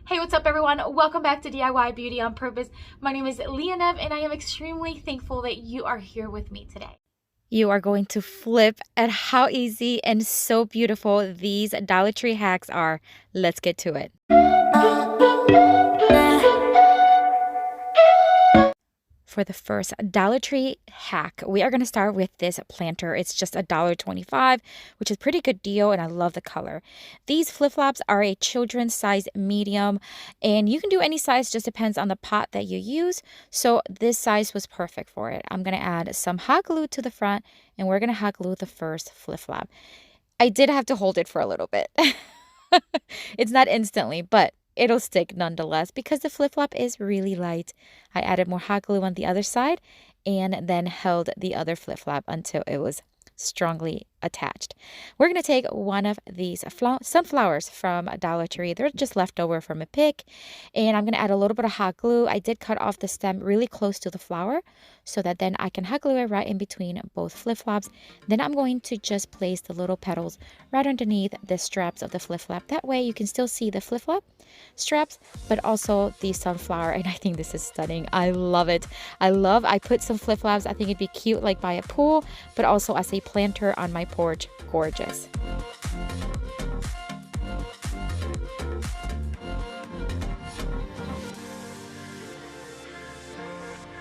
Hey, what's up everyone? Welcome back to DIY Beauty on Purpose. My name is Leonev and I am extremely thankful that you are here with me today. You are going to flip at how easy and so beautiful these Dollar Tree hacks are. Let's get to it. For the first Dollar Tree hack, we are going to start with this planter. It's just $1.25, which is a pretty good deal, and I love the color. These flip-flops are a children's size medium, and you can do any size, just depends on the pot that you use. So this size was perfect for it. I'm going to add some hot glue to the front, and we're going to hot glue the first flip-flop. I did have to hold it for a little bit. It's not instantly, but it'll stick nonetheless because the flip-flop is really light. I added more hot glue on the other side and then held the other flip-flop until it was strongly attached. We're going to take one of these sunflowers from Dollar Tree. They're just left over from a pick. And I'm going to add a little bit of hot glue. I did cut off the stem really close to the flower so that then I can hot glue it right in between both flip-flops. Then I'm going to just place the little petals right underneath the straps of the flip-flop. That way you can still see the flip-flop straps, but also the sunflower. And I think this is stunning. I love it. I put some flip-flops. I think it'd be cute like by a pool, but also as a planter on my porch. Gorgeous.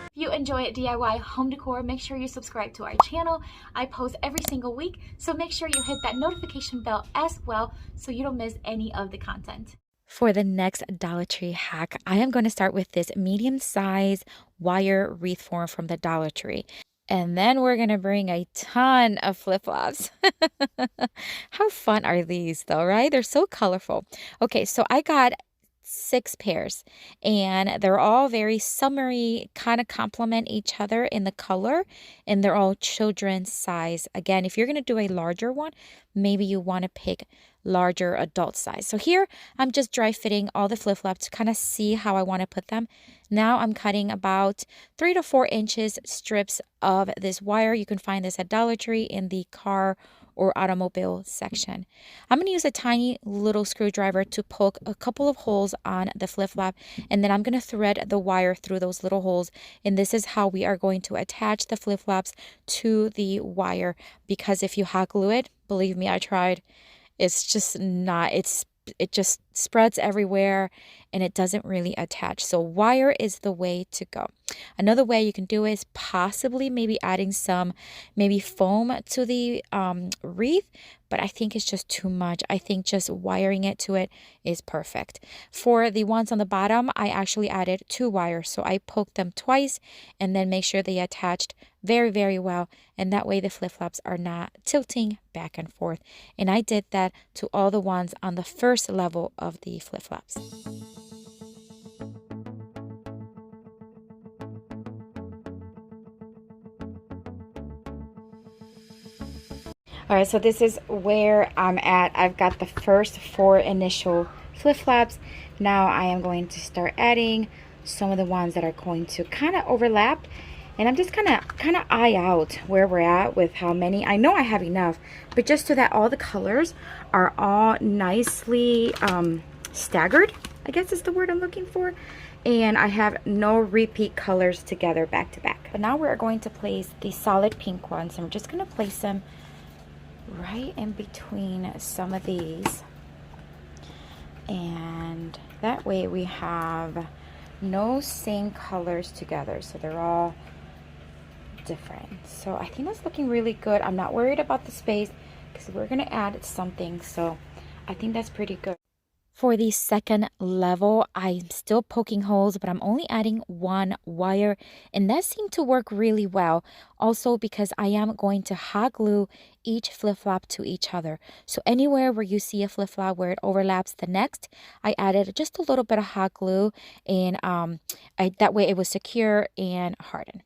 If you enjoy DIY home decor, make sure you subscribe to our channel. I post every single week, so make sure you hit that notification bell as well so you don't miss any of the content. For the next Dollar Tree hack, I am going to start with this medium size wire wreath form from the Dollar Tree. And then we're going to bring a ton of flip-flops. How fun are these though, right? They're so colorful. Okay, so I got 6 pairs and they're all very summery, kind of complement each other in the color, and they're all children's size. Again, if you're going to do a larger one, maybe you want to pick larger adult size. So here I'm just dry fitting all the flip-flops to kind of see how I want to put them. Now I'm cutting about 3 to 4 inches strips of this wire. You can find this at Dollar Tree in the car or automobile section. I'm going to use a tiny little screwdriver to poke a couple of holes on the flip-flop, and then I'm going to thread the wire through those little holes, and this is how we are going to attach the flip-flops to the wire, because if you hot glue it, believe me, I tried, it's just not, it just spreads everywhere and it doesn't really attach. So wire is the way to go. Another way you can do is possibly maybe adding some foam to the wreath, but I think it's just too much. I think just wiring it to it is perfect. For the ones on the bottom, I actually added 2 wires. So I poked them twice and then make sure they attached very, very well. And that way the flip-flops are not tilting back and forth. And I did that to all the ones on the first level of the flip-flops. All right, so this is where I'm at. I've got the first 4 initial flip-flops. Now I am going to start adding some of the ones that are going to kind of overlap. And I'm just kind of eye out where we're at with how many. I know I have enough, but just so that all the colors are all nicely staggered, I guess is the word I'm looking for. And I have no repeat colors together back to back. But now we're going to place the solid pink ones, and we're just going to place them right in between some of these, and that way we have no same colors together, so they're all different. So I think that's looking really good. I'm not worried about the space because we're going to add something, so I think that's pretty good. For the second level, I'm still poking holes, but I'm only adding 1 wire, and that seemed to work really well. Also because I am going to hot glue each flip-flop to each other. So anywhere where you see a flip-flop where it overlaps the next, I added just a little bit of hot glue, and that way it was secure and hardened.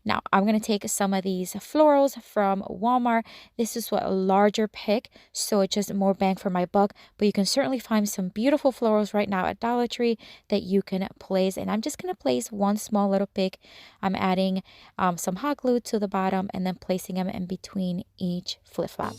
Now I'm going to take some of these florals from Walmart. This is a larger pick, so it's just more bang for my buck, but you can certainly find some beautiful florals right now at Dollar Tree that you can place. And I'm just going to place 1 small little pick. I'm adding some hot glue to the bottom and then placing them in between each flip-flop.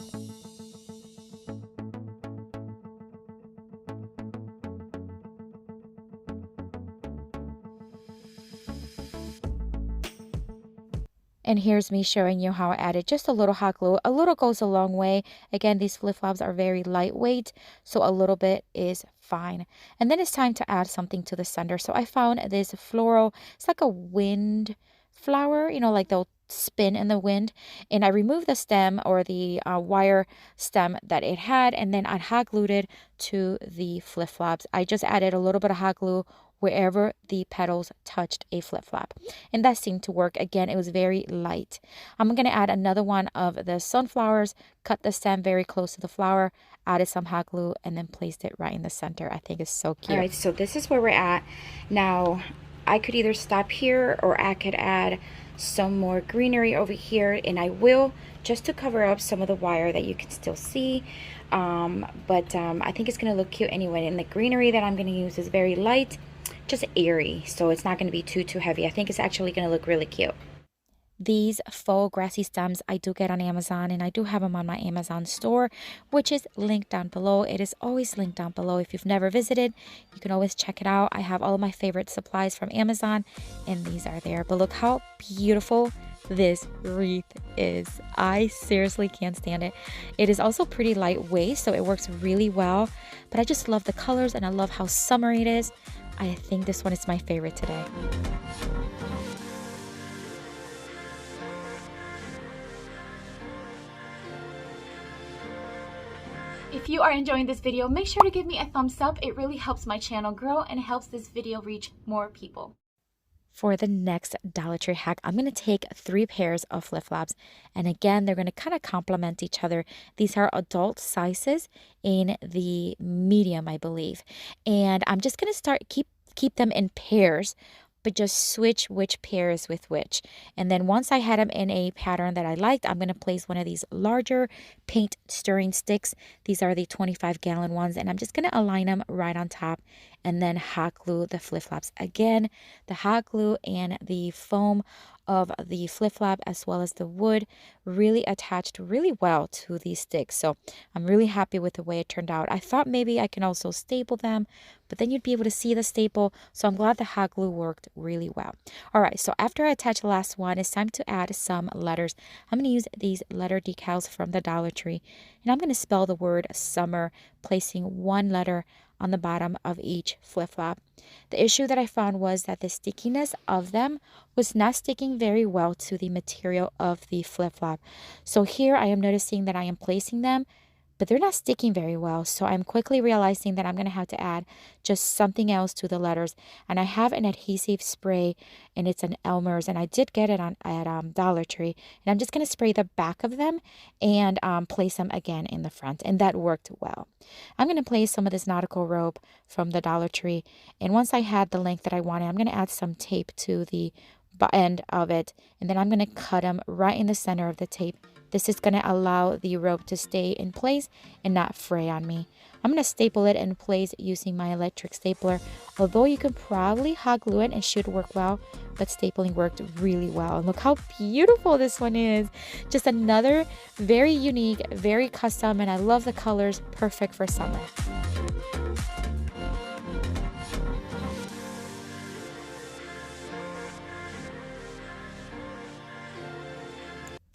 And here's me showing you how I added just a little hot glue. A little goes a long way. Again, these flip-flops are very lightweight, so a little bit is fine. And then it's time to add something to the center. So I found this floral, it's like a wind flower, you know, like they'll spin in the wind. And I removed the stem or the wire stem that it had, and then I hot glued it to the flip-flops. I just added a little bit of hot glue wherever the petals touched a flip-flop, and that seemed to work. Again, it was very light. I'm going to add another one of the sunflowers, cut the stem very close to the flower, added some hot glue, and then placed it right in the center. I think it's so cute. All right, so this is where we're at now. I could either stop here or I could add some more greenery over here, and I will, just to cover up some of the wire that you can still see. But I think it's going to look cute anyway, and the greenery that I'm going to use is very light, just airy, so it's not going to be too heavy. I think it's actually going to look really cute. These faux grassy stems I do get on Amazon, and I do have them on my Amazon store, which is linked down below. It is always linked down below. If you've never visited, you can always check it out. I have all of my favorite supplies from Amazon, and these are there. But look how beautiful this wreath is. I seriously can't stand it. It is also pretty lightweight, so it works really well. But I just love the colors, and I love how summery it is. I think this one is my favorite today. If you are enjoying this video, make sure to give me a thumbs up. It really helps my channel grow and helps this video reach more people. For the next Dollar Tree hack, I'm going to take 3 pairs of flip-flops, and again, they're going to kind of complement each other. These are adult sizes in the medium, I believe, and I'm just going to start keep them in pairs, but just switch which pair is with which. And then once I had them in a pattern that I liked, I'm going to place one of these larger paint stirring sticks. These are the 25-gallon ones, and I'm just going to align them right on top and then hot glue the flip-flops. Again, the hot glue and the foam of the flip-flop as well as the wood really attached really well to these sticks. So I'm really happy with the way it turned out. I thought maybe I can also staple them, but then you'd be able to see the staple. So I'm glad the hot glue worked really well. All right, so after I attach the last one, it's time to add some letters. I'm going to use these letter decals from the Dollar Tree, and I'm going to spell the word summer, placing one letter on the bottom of each flip-flop. The issue that I found was that the stickiness of them was not sticking very well to the material of the flip-flop. So here I am noticing that I am placing them, but they're not sticking very well. So I'm quickly realizing that I'm going to have to add just something else to the letters. And I have an adhesive spray, and it's an Elmer's, and I did get it at Dollar Tree. And I'm just going to spray the back of them and place them again in the front. And that worked well. I'm going to place some of this nautical rope from the Dollar Tree. And once I had the length that I wanted, I'm going to add some tape to the end of it. And then I'm going to cut them right in the center of the tape. This is going to allow the rope to stay in place and not fray on me. I'm going to staple it in place using my electric stapler. Although you can probably hot glue it and should work well, but stapling worked really well. And look how beautiful this one is. Just another very unique, very custom, and I love the colors. Perfect for summer.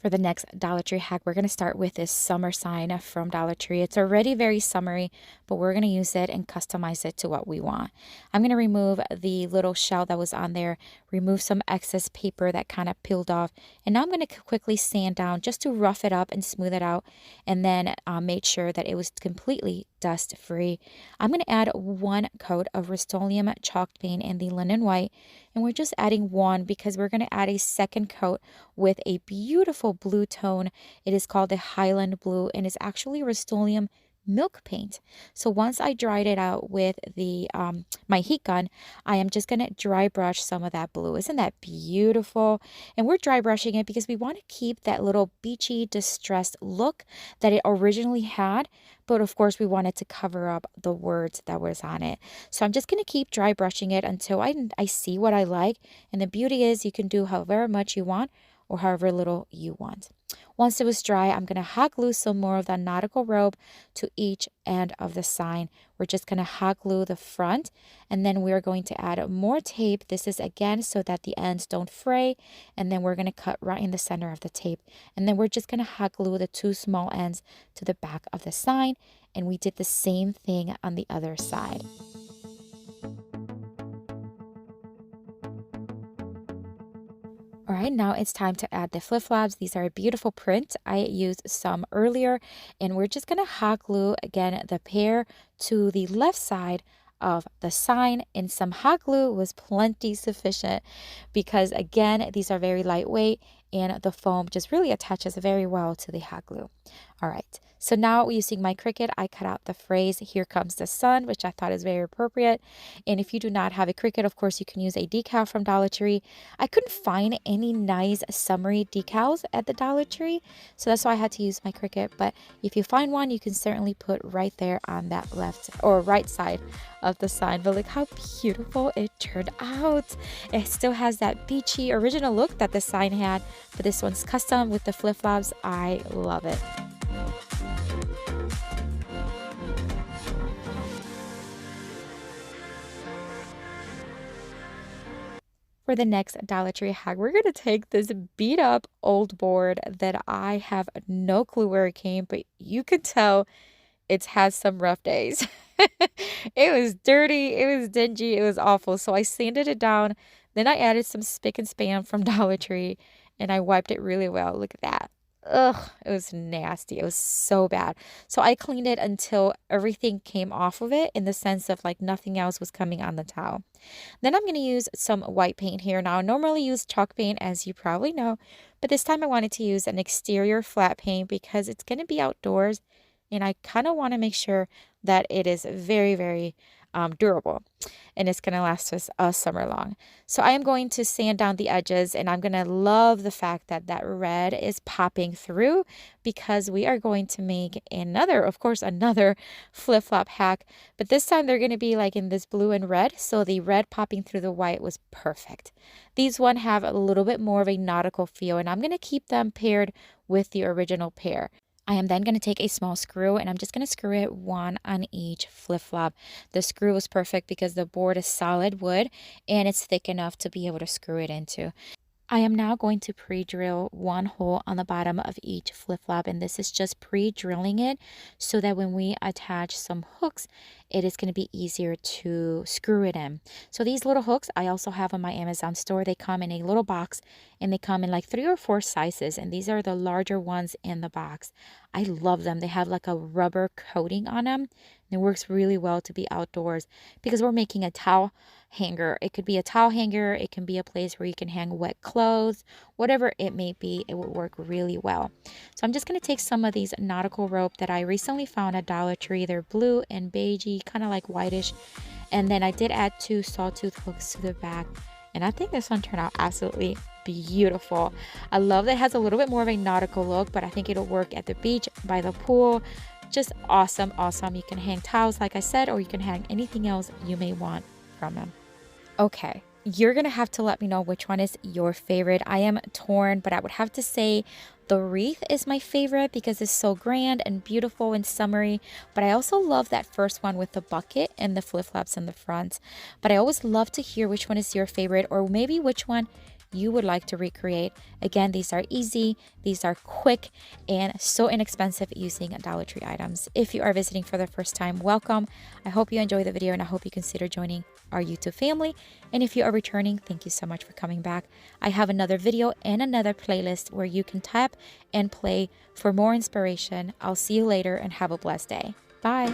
For the next Dollar Tree hack, we're going to start with this summer sign from Dollar Tree. It's already very summery, but we're going to use it and customize it to what we want. I'm going to remove the little shell that was on there, remove some excess paper that kind of peeled off, and now I'm going to quickly sand down just to rough it up and smooth it out, and then make sure that it was completely dust free. I'm going to add 1 coat of Rust-Oleum chalk paint in the linen white, and we're just adding 1 because we're going to add a second coat with a beautiful blue tone. It is called the Highland Blue, and it's actually Rust-Oleum milk paint. So once I dried it out with the my heat gun, I am just going to dry brush some of that blue. Isn't that beautiful? And we're dry brushing it because we want to keep that little beachy, distressed look that it originally had, but of course we wanted to cover up the words that was on it. So I'm just going to keep dry brushing it until I see what I like. And the beauty is you can do however much you want or however little you want. Once it was dry, I'm going to hot glue some more of that nautical rope to each end of the sign. We're just going to hot glue the front, and then we're going to add more tape. This is again so that the ends don't fray, and then we're going to cut right in the center of the tape. And then we're just going to hot glue the two small ends to the back of the sign, and we did the same thing on the other side. All right, now it's time to add the flip-flops. These are a beautiful print. I used some earlier, and we're just gonna hot glue again the pair to the left side of the sign, and some hot glue was plenty sufficient because again, these are very lightweight and the foam just really attaches very well to the hot glue. All right, so now using my Cricut, I cut out the phrase, "Here comes the sun," which I thought is very appropriate. And if you do not have a Cricut, of course, you can use a decal from Dollar Tree. I couldn't find any nice summery decals at the Dollar Tree, so that's why I had to use my Cricut. But if you find one, you can certainly put right there on that left or right side of the sign. But look how beautiful it turned out. It still has that beachy original look that the sign had, but this one's custom with the flip-flops. I love it. For the next Dollar Tree hack, we're going to take this beat up old board that I have no clue where it came, but you could tell it's had some rough days. It was dirty, it was dingy, it was awful. So I sanded it down. Then I added some Spick and Span from Dollar Tree and I wiped it really well. Look at that. Ugh, it was nasty. It was so bad. So I cleaned it until everything came off of it in the sense of like nothing else was coming on the towel. Then I'm going to use some white paint here. Now, I normally use chalk paint, as you probably know, but this time I wanted to use an exterior flat paint because it's going to be outdoors and I kind of want to make sure that it is very, very durable and it's going to last us a summer long. So I am going to sand down the edges and I'm going to love the fact that that red is popping through because we are going to make another, of course, another flip-flop hack, but this time they're going to be like in this blue and red. So the red popping through the white was perfect. These one have a little bit more of a nautical feel and I'm going to keep them paired with the original pair. I am then going to take a small screw and I'm just going to screw it one on each flip-flop. The screw is perfect because the board is solid wood and it's thick enough to be able to screw it into. I am now going to pre-drill one hole on the bottom of each flip-flop, and this is just pre-drilling it so that when we attach some hooks, it is going to be easier to screw it in. So these little hooks I also have on my Amazon store. They come in a little box and they come in like 3 or 4 sizes, and these are the larger ones in the box. I love them. They have like a rubber coating on them. It works really well to be outdoors because we're making a towel hanger. It could be a towel hanger. It can be a place where you can hang wet clothes, whatever it may be. It will work really well. So I'm just going to take some of these nautical rope that I recently found at Dollar Tree. They're blue and beigey, kind of like whitish. And then I did add 2 sawtooth hooks to the back. And I think this one turned out absolutely beautiful. I love that it has a little bit more of a nautical look, but I think it'll work at the beach, by the pool. Just awesome, awesome. You can hang towels, like I said, or you can hang anything else you may want from them. Okay, you're going to have to let me know which one is your favorite. I am torn, but I would have to say the wreath is my favorite because it's so grand and beautiful and summery. But I also love that first one with the bucket and the flip-flops in the front. But I always love to hear which one is your favorite, or maybe which one you would like to recreate. Again, these are easy, these are quick, and so inexpensive using Dollar Tree items. If you are visiting for the first time, welcome. I hope you enjoyed the video and I hope you consider joining our YouTube family. And if you are returning, thank you so much for coming back. I have another video and another playlist where you can tap and play for more inspiration. I'll see you later and have a blessed day. Bye.